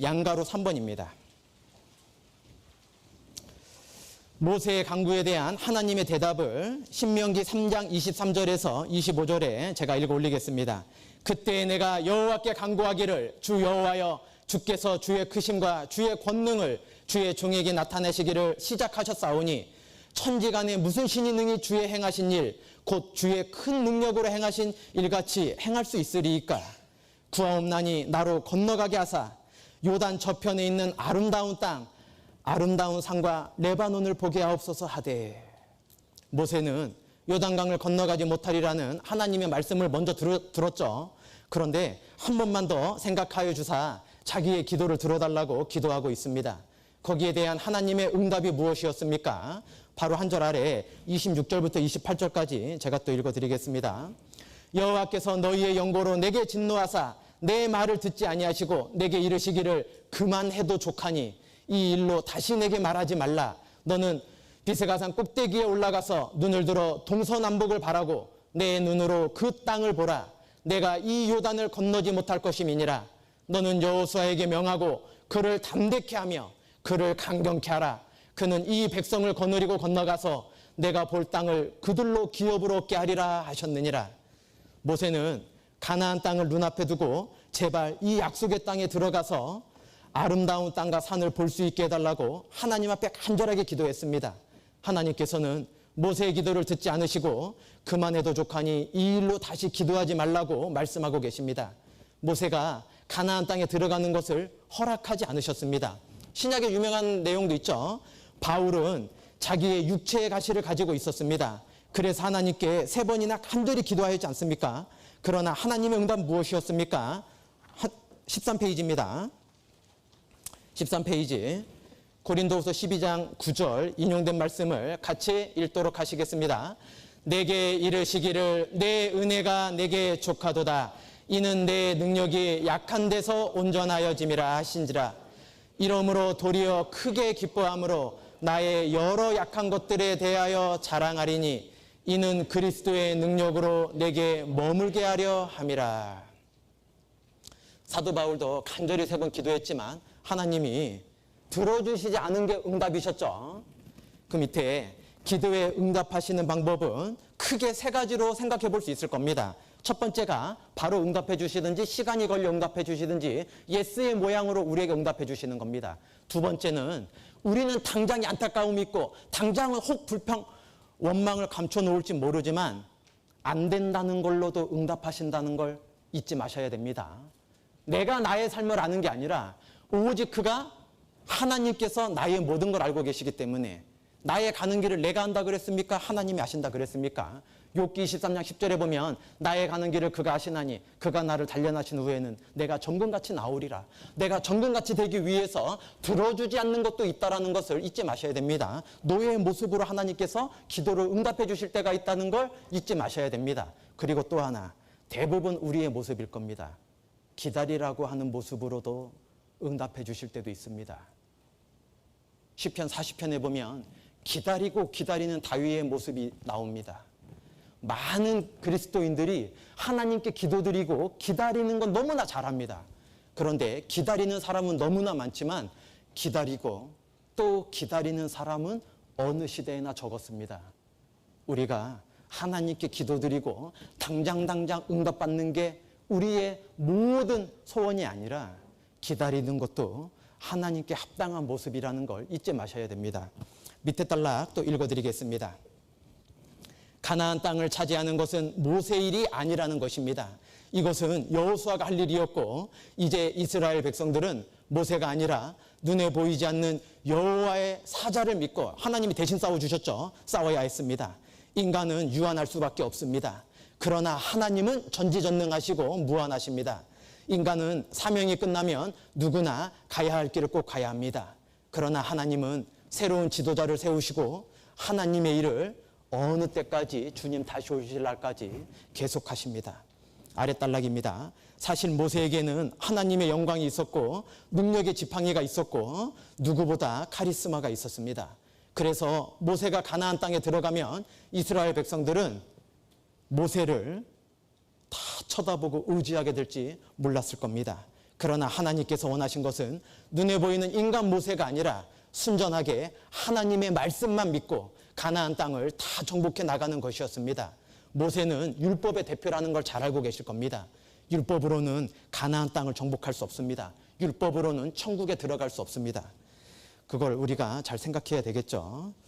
양가로 3번입니다. 모세의 간구에 대한 하나님의 대답을 신명기 3장 23절에서 25절에 제가 읽어 올리겠습니다. 그때 내가 여호와께 간구하기를 주 여호와여 주께서 주의 크심과 주의 권능을 주의 종에게 나타내시기를 시작하셨사오니 천지간에 무슨 신이 능히 주의 행하신 일 곧 주의 큰 능력으로 행하신 일같이 행할 수 있으리이까. 구하옵나니 나로 건너가게 하사 요단 저편에 있는 아름다운 땅 아름다운 산과 레바논을 보게 하옵소서 하되. 모세는 요단강을 건너가지 못하리라는 하나님의 말씀을 먼저 들었죠. 그런데 한 번만 더 생각하여 주사 자기의 기도를 들어달라고 기도하고 있습니다. 거기에 대한 하나님의 응답이 무엇이었습니까? 바로 한 절 아래 26절부터 28절까지 제가 또 읽어드리겠습니다. 여호와께서 너희의 영고로 내게 진노하사 내 말을 듣지 아니하시고 내게 이르시기를 그만해도 족하니 이 일로 다시 내게 말하지 말라. 너는 비스가산 꼭대기에 올라가서 눈을 들어 동서남북을 바라고 내 눈으로 그 땅을 보라. 내가 이 요단을 건너지 못할 것임이니라. 너는 여호수아에게 명하고 그를 담대케 하며 그를 강경케 하라. 그는 이 백성을 거느리고 건너가서 내가 볼 땅을 그들로 기업으로 얻게 하리라 하셨느니라. 모세는 가나안 땅을 눈앞에 두고 제발 이 약속의 땅에 들어가서 아름다운 땅과 산을 볼 수 있게 해달라고 하나님 앞에 간절하게 기도했습니다. 하나님께서는 모세의 기도를 듣지 않으시고 그만해도 족하니 이 일로 다시 기도하지 말라고 말씀하고 계십니다. 모세가 가나안 땅에 들어가는 것을 허락하지 않으셨습니다. 신약에 유명한 내용도 있죠. 바울은 자기의 육체의 가시를 가지고 있었습니다. 그래서 하나님께 3번이나 간절히 기도하였지 않습니까? 그러나 하나님의 응답 무엇이었습니까? 13페이지입니다. 13페이지 고린도후서 12장 9절 인용된 말씀을 같이 읽도록 하시겠습니다. 내게 이르시기를 내 은혜가 내게 족하도다. 이는 내 능력이 약한 데서 온전하여짐이라 하신지라. 이러므로 도리어 크게 기뻐함으로 나의 여러 약한 것들에 대하여 자랑하리니 이는 그리스도의 능력으로 내게 머물게 하려 함이라. 사도 바울도 간절히 3번 기도했지만 하나님이 들어주시지 않은 게 응답이셨죠. 그 밑에 기도에 응답하시는 방법은 크게 3가지로 생각해 볼 수 있을 겁니다. 첫 번째가 바로 응답해 주시든지 시간이 걸려 응답해 주시든지 예스의 모양으로 우리에게 응답해 주시는 겁니다. 두 번째는 우리는 당장의 안타까움이 있고 당장은 혹 불평, 원망을 감춰 놓을지 모르지만 안 된다는 걸로도 응답하신다는 걸 잊지 마셔야 됩니다. 내가 나의 삶을 아는 게 아니라 오직 그가 하나님께서 나의 모든 걸 알고 계시기 때문에 나의 가는 길을 내가 안다 그랬습니까? 하나님이 아신다 그랬습니까? 욥기 23장 10절에 보면 나의 가는 길을 그가 아시나니 그가 나를 단련하신 후에는 내가 정금같이 나오리라. 내가 정금같이 되기 위해서 들어주지 않는 것도 있다는 것을 잊지 마셔야 됩니다. 노예의 모습으로 하나님께서 기도를 응답해 주실 때가 있다는 걸 잊지 마셔야 됩니다. 그리고 또 하나, 대부분 우리의 모습일 겁니다. 기다리라고 하는 모습으로도 응답해 주실 때도 있습니다. 시편 40편에 보면 기다리고 기다리는 다윗의 모습이 나옵니다. 많은 그리스도인들이 하나님께 기도드리고 기다리는 건 너무나 잘합니다. 그런데 기다리는 사람은 너무나 많지만 기다리고 또 기다리는 사람은 어느 시대에나 적었습니다. 우리가 하나님께 기도드리고 당장 응답받는 게 우리의 모든 소원이 아니라 기다리는 것도 하나님께 합당한 모습이라는 걸 잊지 마셔야 됩니다. 밑에 단락 또 읽어드리겠습니다. 가나안 땅을 차지하는 것은 모세의 일이 아니라는 것입니다. 이것은 여호수아가 할 일이었고 이제 이스라엘 백성들은 모세가 아니라 눈에 보이지 않는 여호와의 사자를 믿고 하나님이 대신 싸워주셨죠. 싸워야 했습니다. 인간은 유한할 수밖에 없습니다. 그러나 하나님은 전지전능하시고 무한하십니다. 인간은 사명이 끝나면 누구나 가야 할 길을 꼭 가야 합니다. 그러나 하나님은 새로운 지도자를 세우시고 하나님의 일을 어느 때까지 주님 다시 오실 날까지 계속하십니다. 아랫단락입니다. 사실 모세에게는 하나님의 영광이 있었고 능력의 지팡이가 있었고 누구보다 카리스마가 있었습니다. 그래서 모세가 가나안 땅에 들어가면 이스라엘 백성들은 모세를 다 쳐다보고 의지하게 될지 몰랐을 겁니다. 그러나 하나님께서 원하신 것은 눈에 보이는 인간 모세가 아니라 순전하게 하나님의 말씀만 믿고 가나안 땅을 다 정복해 나가는 것이었습니다. 모세는 율법의 대표라는 걸 잘 알고 계실 겁니다. 율법으로는 가나안 땅을 정복할 수 없습니다. 율법으로는 천국에 들어갈 수 없습니다. 그걸 우리가 잘 생각해야 되겠죠.